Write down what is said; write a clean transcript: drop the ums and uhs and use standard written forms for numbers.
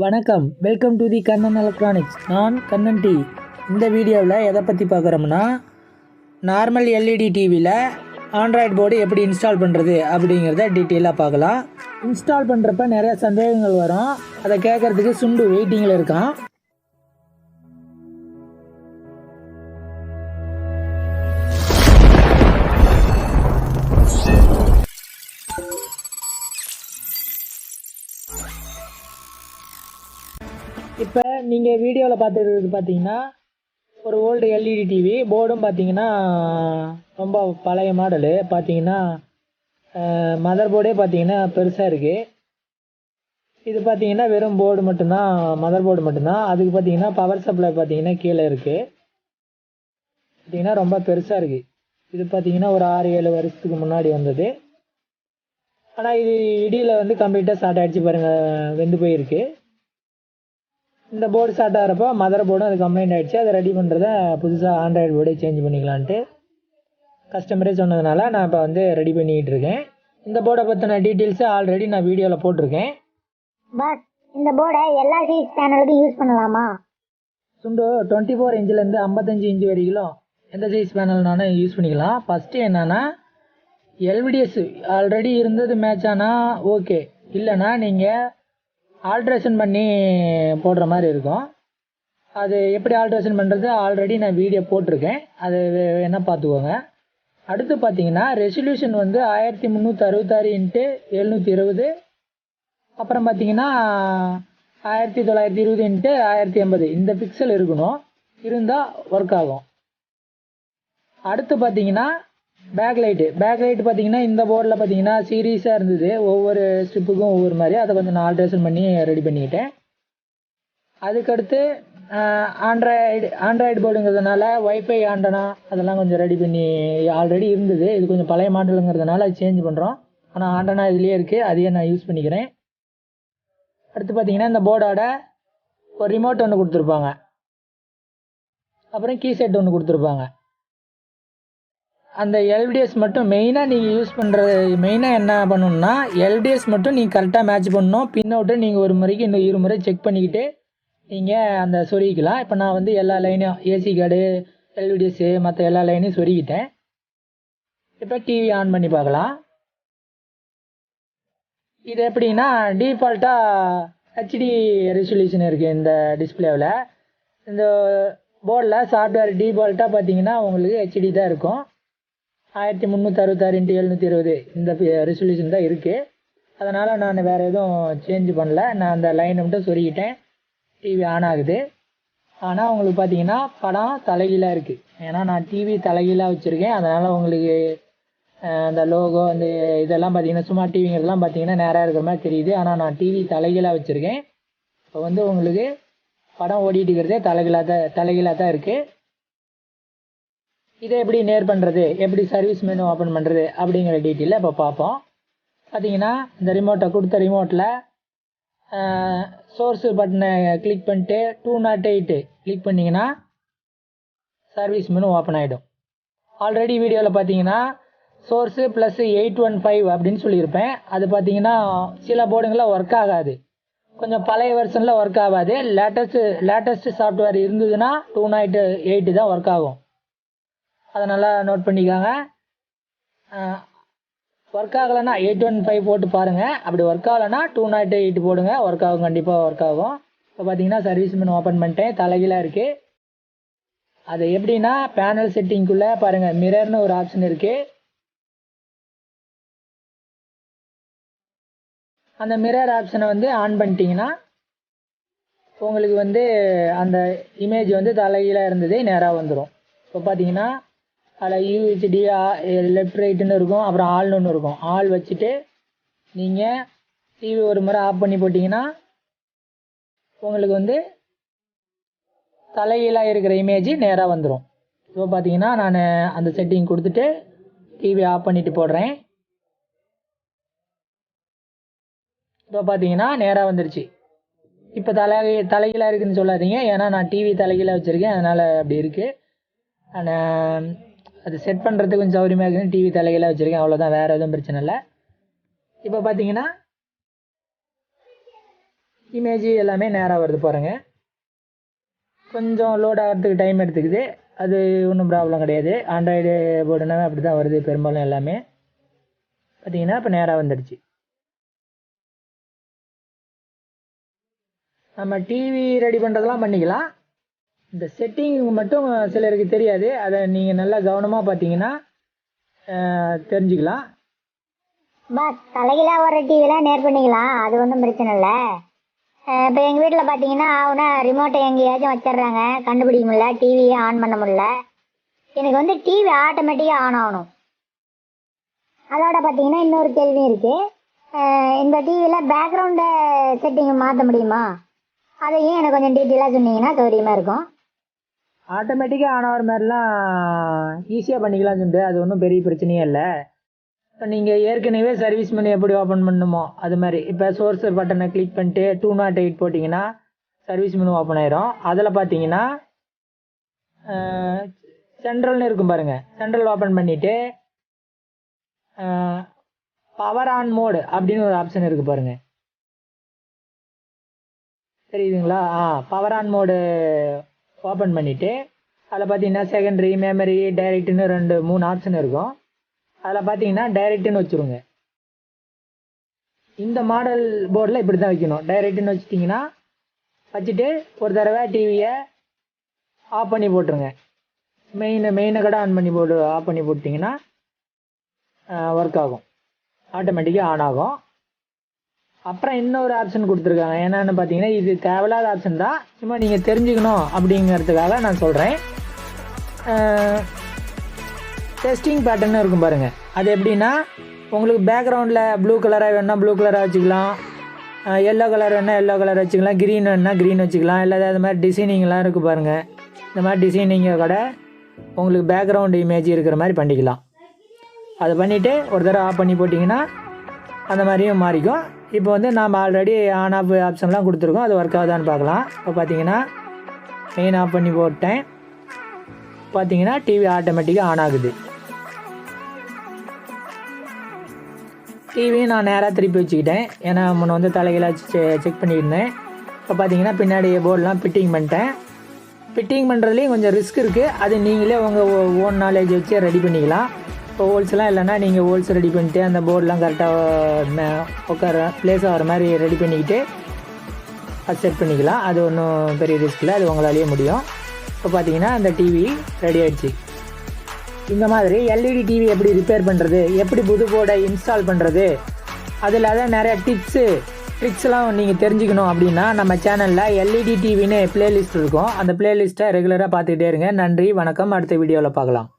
வணக்கம், welcome to the Kannan electronics. நான் Kannan D. இந்த வீடியோவில் எதை பற்றி பார்க்குறோம்னா, நார்மல் எல்இடி டிவியில் ஆண்ட்ராய்டு போர்டு எப்படி இன்ஸ்டால் பண்ணுறது அப்படிங்கிறத டீட்டெயிலாக பார்க்கலாம். இன்ஸ்டால் பண்ணுறப்ப நிறைய சந்தேகங்கள் வரும். அதை கேட்குறதுக்கு சுண்டு வெயிட்டிங்கில் இருக்கான். இப்போ நீங்கள் வீடியோவில் பார்த்துருக்கிறது பார்த்தீங்கன்னா ஒரு ஓல்டு எல்இடி டிவி. போர்டும் பார்த்தீங்கன்னா ரொம்ப பழைய மாடலு. பார்த்தீங்கன்னா மதர் போர்டே பார்த்தீங்கன்னா பெருசாக இருக்குது. இது பார்த்தீங்கன்னா வெறும் போர்டு மட்டும்தான், மதர் போர்டு மட்டும்தான். அதுக்கு பார்த்தீங்கன்னா பவர் சப்ளை பார்த்தீங்கன்னா கீழே இருக்குது. பார்த்தீங்கன்னா ரொம்ப பெருசாக இருக்குது. இது பார்த்தீங்கன்னா ஒரு 6-7 வருஷத்துக்கு முன்னாடி வந்தது. ஆனால் இது இடியில் வந்து கம்ப்ளீட்டாக ஸ்டார்ட் ஆகிடுச்சு பாருங்கள், வெந்து போயிருக்கு. இந்த போர்டு ஸ்டார்ட் ஆகிறப்போ மதர் போர்டும் அது கம்ப்ளைண்ட் ஆகிடுச்சு. அதை ரெடி பண்ணுறத புதுசாக ஆண்ட்ராய்டு போர்டே சேஞ்ச் பண்ணிக்கலான்ட்டு கஸ்டமரே சொன்னதுனால நான் இப்போ வந்து ரெடி பண்ணிக்கிட்டு இருக்கேன். இந்த போர்டை பற்றின டீட்டெயில்ஸு ஆல்ரெடி நான் வீடியோவில் போட்டிருக்கேன். பட் இந்த போர்டை எல்லா சைஸ் பேனலுக்கும் யூஸ் பண்ணலாமா? சுண்டு 24 இன்ச்சிலேருந்து 55 இன்ச்சு வரைக்கும் எந்த சைஸ் பேனல்னாலும் யூஸ் பண்ணிக்கலாம். ஃபஸ்ட்டு என்னென்னா, எல்விடிஎஸ் ஆல்ரெடி இருந்தது மேட்ச் ஆனால் ஓகே, இல்லைன்னா நீங்கள் ஆல்ட்ரேஷன் பண்ணி போடுற மாதிரி இருக்கும். அது எப்படி ஆல்ட்ரேஷன் பண்ணுறது ஆல்ரெடி நான் வீடியோ போட்டிருக்கேன், அது என்ன பார்த்துக்கோங்க. அடுத்து பார்த்தீங்கன்னா ரெசல்யூஷன் வந்து 1366x720, அப்புறம் பார்த்தீங்கன்னா 1920x1080 இந்த பிக்சல் இருக்கணும், இருந்தால் ஒர்க் ஆகும். அடுத்து பார்த்தீங்கன்னா பேக் லைட்டு பார்த்தீங்கன்னா இந்த போர்டில் பார்த்தீங்கன்னா சீரீஸாக இருந்தது, ஒவ்வொரு ஸ்ட்ரிப்புக்கும் ஒவ்வொரு மாதிரி. அதை கொஞ்சம் நான் ஆல்ட்ரேஷன் பண்ணி ரெடி பண்ணிக்கிட்டேன். அதுக்கடுத்து ஆண்ட்ராய்டு போர்டுங்கிறதுனால ஒய்ஃபை ஆண்டனா அதெல்லாம் கொஞ்சம் ரெடி பண்ணி ஆல்ரெடி இருந்தது. இது கொஞ்சம் பழைய மாடலுங்கிறதுனால அது சேஞ்ச் பண்ணுறோம். ஆனால் ஆண்டனா இதுலேயே இருக்குது, அதையே நான் யூஸ் பண்ணிக்கிறேன். அடுத்து பார்த்தீங்கன்னா இந்த போர்டோட ஒரு ரிமோட் ஒன்று கொடுத்துருப்பாங்க, அப்புறம் கீசெட் ஒன்று கொடுத்துருப்பாங்க. அந்த எல்டிஎஸ் மட்டும் மெயினாக நீங்கள் யூஸ் பண்ணுறது, மெயினாக என்ன பண்ணணும்னா எல்டிஎஸ் மட்டும் நீங்கள் கரெக்டாக மேட்ச் பண்ணணும். பின் அவுட்டு நீங்கள் ஒரு முறைக்கு இன்னும் 2 முறை செக் பண்ணிக்கிட்டு நீங்கள் அந்த சொருகிக்கலாம். இப்போ நான் வந்து எல்லா லைனையும் ஏசி கார்டு, எல்டிஎஸ்ஸு மற்ற எல்லா லைனையும் சொருகிட்டேன். இப்போ டிவி ஆன் பண்ணி பார்க்கலாம். இது எப்படின்னா டிஃபால்ட்டாக ஹெச்டி ரெசல்யூஷன் இருக்குது இந்த டிஸ்பிளேவில். இந்த போர்டில் சாஃப்ட்வேர் டிஃபால்ட்டாக பார்த்தீங்கன்னா உங்களுக்கு ஹெச்டி தான் இருக்கும். 1366x720 இந்த ரெசல்யூஷன் தான் இருக்குது. அதனால் நான் வேறு எதுவும் சேஞ்ச் பண்ணல. நான் அந்த லைனை மட்டும் சொருகிட்டேன், டிவி ஆன் ஆகுது. ஆனால் உங்களுக்கு பார்த்தீங்கன்னா படம் தலைகீழாக இருக்குது. ஏன்னா நான் டிவி தலைகீழாக வச்சுருக்கேன், அதனால் உங்களுக்கு அந்த லோகோ அந்த இதெல்லாம் பார்த்தீங்கன்னா சும்மா டிவிங்கிறதுலாம் பார்த்தீங்கன்னா நேராக இருக்கிற மாதிரி தெரியுது. ஆனால் நான் டிவி தலைகீழாக வச்சுருக்கேன். இப்போ வந்து உங்களுக்கு படம் ஓடிட்டு இருக்கிறதே தலைகீழாக தான் இருக்குது. இதை எப்படி நேர் பண்ணுறது, எப்படி சர்வீஸ் மெனு ஓப்பன் பண்ணுறது அப்படிங்கிற டீட்டெயிலில் இப்போ பார்ப்போம். பார்த்தீங்கன்னா இந்த ரிமோட்டை கொடுத்த ரிமோட்டில் சோர்ஸு பட்டனை கிளிக் பண்ணிட்டு 208 கிளிக் பண்ணிங்கன்னா சர்வீஸ் மெனு ஓப்பன் ஆகிடும். ஆல்ரெடி வீடியோவில் பார்த்தீங்கன்னா சோர்ஸு ப்ளஸ் 815 அப்படின்னு சொல்லியிருப்பேன். அது பார்த்தீங்கன்னா சில போர்டுங்களில் ஒர்க் ஆகாது, கொஞ்சம் பழைய வெர்ஷனில் ஒர்க் ஆகாது. லேட்டஸ்ட்டு சாஃப்ட்வேர் இருந்ததுன்னா 208 தான் ஒர்க் ஆகும். அதை நல்லா நோட் பண்ணிக்காங்க. ஒர்க் ஆகலைன்னா 815 போட்டு பாருங்கள். அப்படி ஒர்க் ஆகலைன்னா 208 போடுங்க, ஒர்க் ஆகும், கண்டிப்பாக ஒர்க் ஆகும். இப்போ பார்த்தீங்கன்னா சர்வீஸ் மெனு ஓப்பன் பண்ணிட்டேன், தலைகீழாக இருக்குது. அது எப்படின்னா பேனல் செட்டிங்குள்ளே பாருங்கள், மிரர்னு ஒரு ஆப்ஷன் இருக்குது. அந்த மிரர் ஆப்ஷனை வந்து ஆன் பண்ணிட்டீங்கன்னா உங்களுக்கு வந்து அந்த இமேஜ் வந்து தலைகீழாக இருந்ததே நேராக வந்துடும். இப்போ பார்த்தீங்கன்னா அதில் யூஹெச்டி லெஃப்ட் ரைட்டுன்னு இருக்கும், அப்புறம் ஆல்னு ஒன்று இருக்கும். ஆல் வச்சுட்டு நீங்கள் டிவி ஒரு முறை ஆஃப் பண்ணி போட்டிங்கன்னா உங்களுக்கு வந்து தலைகீழாக இருக்கிற இமேஜ் நேராக வந்துடும். இப்போ பார்த்தீங்கன்னா நான் அந்த செட்டிங் கொடுத்துட்டு டிவி ஆஃப் பண்ணிவிட்டு போடுறேன். இப்போ பார்த்தீங்கன்னா நேராக வந்துடுச்சு. இப்போ தலைகீழாக இருக்குதுன்னு சொல்லாதீங்க, ஏன்னா நான் டிவி தலைகீழாக வச்சுருக்கேன், அதனால் அப்படி இருக்குது. ஆனால் அது செட் பண்ணுறதுக்கு கொஞ்சம் சௌகரியமாக இருக்குதுன்னு டிவி தலைகீழாக வச்சுருக்கேன், அவ்வளோதான், வேறு எதுவும் பிரச்சனை இல்லை. இப்போ பார்த்தீங்கன்னா இமேஜ் எல்லாமே நேராக வருது பாருங்கள். கொஞ்சம் லோட் ஆகிறதுக்கு டைம் எடுத்துக்குது, அது ஒன்றும் ப்ராப்ளம் கிடையாது. ஆண்ட்ராய்டு போர்டுனாவே அப்படி தான் வருது பெரும்பாலும் எல்லாமே. பார்த்தீங்கன்னா இப்போ நேராக வந்துடுச்சு. நம்ம டிவி ரெடி பண்ணுறதெல்லாம் பண்ணிக்கலாம். இந்த செட்டிங் மட்டும் சிலருக்கு தெரியாது, அதை நீங்கள் நல்லா கவனமாக பார்த்தீங்கன்னா தெரிஞ்சுக்கலாம். பாஸ் தலைகளாக வர டிவிலாம் நேர் பண்ணிக்கலாம், அது ஒன்றும் பிரச்சனை இல்லை. இப்போ எங்கள் வீட்டில் பார்த்தீங்கன்னா அவனா ரிமோட்டை எங்கேயாச்சும் வச்சிடுறாங்க, கண்டுபிடிக்க முடியல, டிவியை ஆன் பண்ண முடியல. எனக்கு வந்து டிவி ஆட்டோமேட்டிக்காக ஆன் ஆகணும். அதோட பார்த்தீங்கன்னா இன்னொரு கேள்வி இருக்குது. இந்த டிவியில் பேக்ரவுண்டை செட்டிங்கை மாற்ற முடியுமா? அதையும் எனக்கு கொஞ்சம் டீட்டெயிலாக சொன்னீங்கன்னா சௌரியமாக இருக்கும். ஆட்டோமேட்டிக்காக ஆன் ஆகிற மாதிரிலாம் ஈஸியாக பண்ணிக்கலாம் சொல்லிட்டு, அது ஒன்றும் பெரிய பிரச்சனையே இல்லை. இப்போ நீங்கள் ஏற்கனவே சர்வீஸ் மெனு எப்படி ஓப்பன் பண்ணணுமோ அது மாதிரி, இப்போ சோர்ஸ் பட்டனை கிளிக் பண்ணிட்டு 208 போட்டிங்கன்னா சர்வீஸ் மெனு ஓப்பன் ஆயிரும். அதில் பார்த்தீங்கன்னா சென்ட்ரல்னு இருக்கும் பாருங்கள், சென்ட்ரல் ஓப்பன் பண்ணிவிட்டு பவர் ஆன் மோடு அப்படின்னு ஒரு ஆப்ஷன் இருக்குது பாருங்கள், தெரியுதுங்களா? பவர் ஆன் மோடு ஓப்பன் பண்ணிவிட்டு அதில் பார்த்தீங்கன்னா செகண்டரி, மெமரி, டைரக்ட்னு 3 ஆப்ஷன் இருக்கும். அதில் பார்த்தீங்கன்னா டைரக்ட்னு வச்சுருங்க. இந்த மாடல் போர்டில் இப்படி தான் வைக்கணும். டைரக்ட்னு வச்சுட்டிங்கன்னா வச்சுட்டு ஒரு தடவை டிவியை ஆஃப் பண்ணி போட்டுருங்க. மெயினை கூட ஆஃப் பண்ணி போட்டிங்கன்னா ஒர்க் ஆகும், ஆட்டோமேட்டிக்காக ஆன் ஆகும். அப்புறம் இன்னொரு ஆப்ஷன் கொடுத்துருக்காங்க, என்னென்னு பார்த்தீங்கன்னா இது தேவையில்லாத ஆப்ஷன் தான், சும்மா நீங்கள் தெரிஞ்சுக்கணும் அப்படிங்கிறதுக்காக நான் சொல்கிறேன். டெஸ்டிங் பேட்டர்னு இருக்கும் பாருங்கள், அது எப்படின்னா உங்களுக்கு பேக்ரவுண்டில் ப்ளூ கலராக வேணுன்னா ப்ளூ கலராக வச்சுக்கலாம், எல்லோ கலர் வேணால் எல்லோ கலர் வச்சுக்கலாம், க்ரீன் வேணுன்னா க்ரீன் வச்சுக்கலாம், இல்லை அது மாதிரி டிசைனிங்லாம் இருக்குது பாருங்கள். இந்த மாதிரி டிசைனிங்கை கூட உங்களுக்கு பேக்ரவுண்டு இமேஜ் இருக்கிற மாதிரி பண்ணிக்கலாம். அதை பண்ணிவிட்டு ஒரு தடவை ஆஃப் பண்ணி போட்டிங்கன்னா அந்த மாதிரியும் மாறிக்கும். இப்போ வந்து நாம் ஆல்ரெடி ஆன் ஆஃப் ஆப்ஷன்லாம் கொடுத்துருக்கோம், அது ஒர்க் ஆகுதான்னு பார்க்கலாம். இப்போ பார்த்தீங்கன்னா மெயின் ஆஃப் பண்ணி போட்டேன், பார்த்தீங்கன்னா டிவி ஆட்டோமேட்டிக்காக ஆன் ஆகுது. டிவியும் நான் நேராக திருப்பி வச்சுக்கிட்டேன், ஏன்னா முன்ன வந்து தலைகளாக செக் பண்ணியிருந்தேன். இப்போ பார்த்தீங்கன்னா பின்னாடி போர்டெலாம் ஃபிட்டிங் பண்ணிட்டேன். ஃபிட்டிங் பண்ணுறதுலேயும் கொஞ்சம் ரிஸ்க் இருக்குது, அது நீங்களே உங்கள் ஓன் நாலேஜ் வச்சு ரெடி பண்ணிக்கலாம். இப்போ ஹோல்ஸ்லாம் இல்லைன்னா நீங்கள் ஹோல்ஸ் ரெடி பண்ணிட்டு அந்த போர்டெலாம் கரெக்டாக உட்கார ப்ளேஸ் ஆகிற மாதிரி ரெடி பண்ணிக்கிட்டு அது செட் பண்ணிக்கலாம். அது ஒன்றும் பெரிய ரிஸ்க் இல்லை, அது உங்களாலேயே முடியும். இப்போ பார்த்தீங்கன்னா அந்த டிவி ரெடி ஆகிடுச்சு. இந்த மாதிரி எல்இடி டிவி எப்படி ரிப்பேர் பண்ணுறது, எப்படி புது போர்டை இன்ஸ்டால் பண்ணுறது, அது இல்லாத நிறையா ட்ரிக்ஸ்லாம் நீங்கள் தெரிஞ்சுக்கணும் அப்படின்னா நம்ம சேனலில் எல்இடி டிவின்னு ப்ளேலிஸ்ட் இருக்கும், அந்த ப்ளேலிஸ்ட்டை ரெகுலராக பார்த்துக்கிட்டே இருங்க. நன்றி, வணக்கம். அடுத்த வீடியோவில் பார்க்கலாம்.